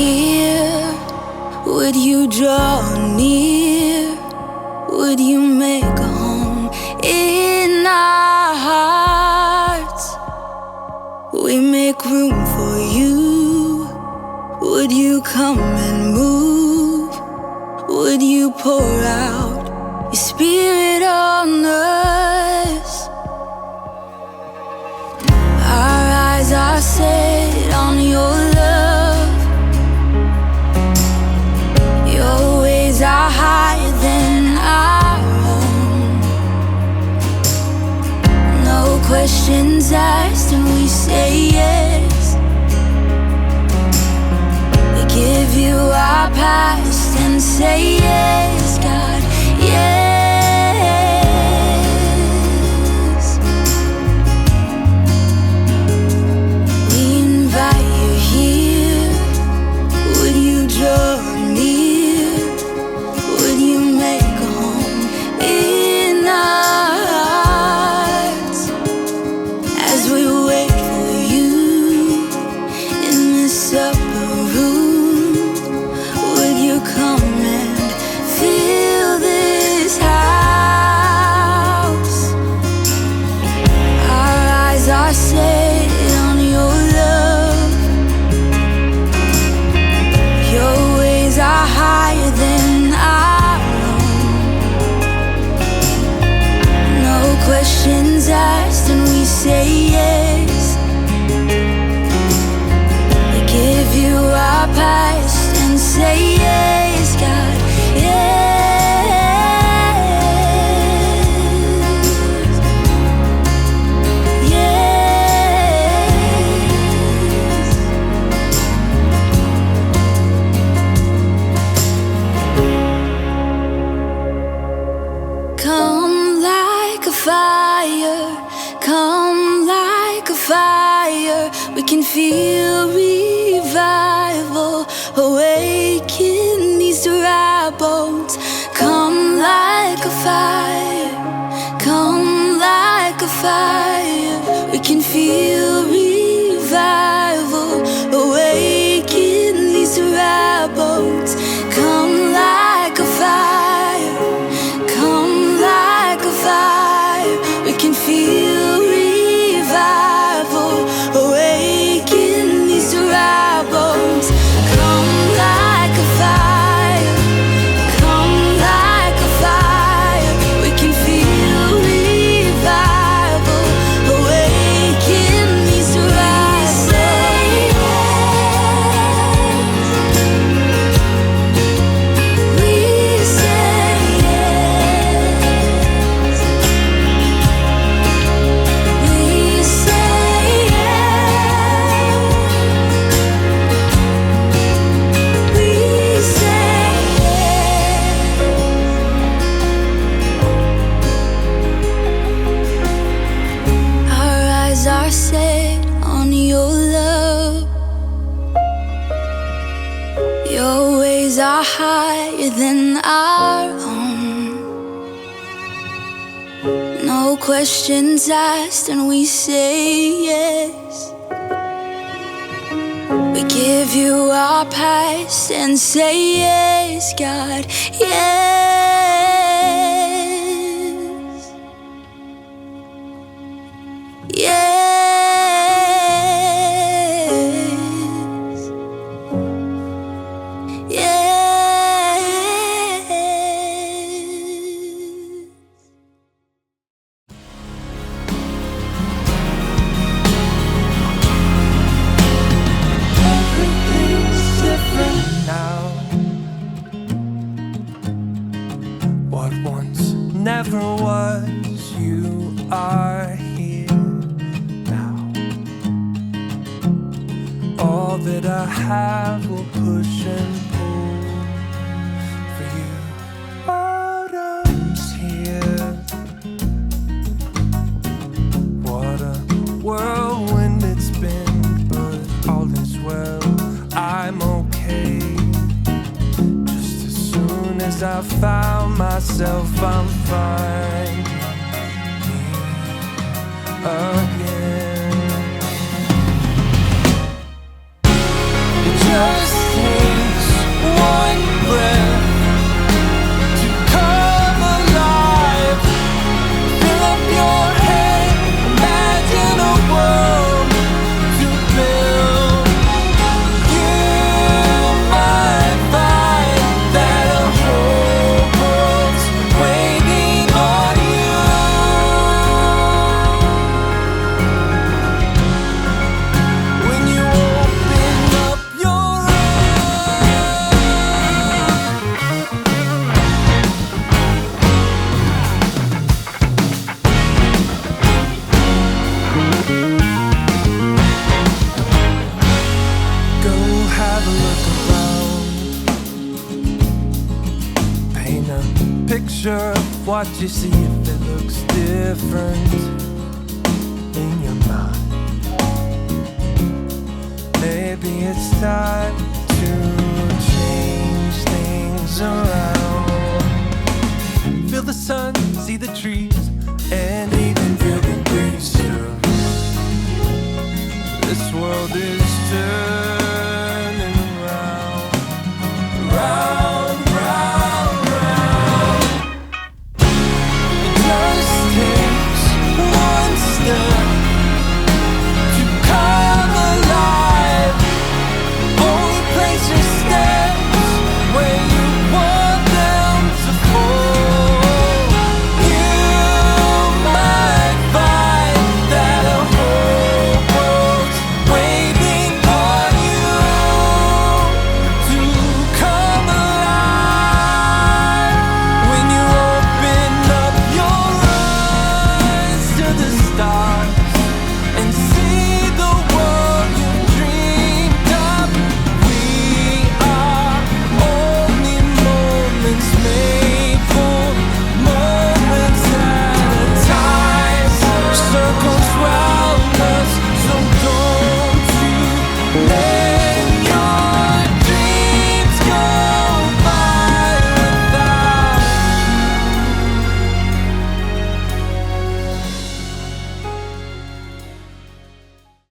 here? Would you draw near? Would you make a home in our hearts? We make room for you. Would you come and move? Would you pour out your spirit on us? Our eyes are set on your love. Your ways are higher than our own. No questions asked and we say yes. We give you our past and say yes, God, yes. We invite you here. Would you draw near? Would you make a home in our hearts? As we wait for you in this upper room, would you come and fill this house? Our eyes are set on your love. Your ways are higher than our own. No questions asked and we say yes. We give you our past and say yes, God, yes. Come like a fire, come like a fire. We can feel revival awaken these dry bones. Come like a fire, come like a fire. We can feel revival awaken these dry bones. Come like a fire, come like a fire. We can feel revival awaken these dry bones. Come like a fire, come like a fire. We can feel revival awaken these dry bones. We say yes. We say yes. We say yes. Our eyes are set on your love. Your ways are higher than our own. No questions asked and we say yes. We give you our past and say yes, God, yes. Yes. Yes. Everything's different now. What once never was, you are here now. All that I have will push and pull for you. Autumn's here. What a whirlwind it's been, but all is well. I'm okay. Just as soon as I found myself, I'm finding me again. It just picture of what you see if it looks different in your mind. Maybe it's time to change things around. Feel the sun, see the trees,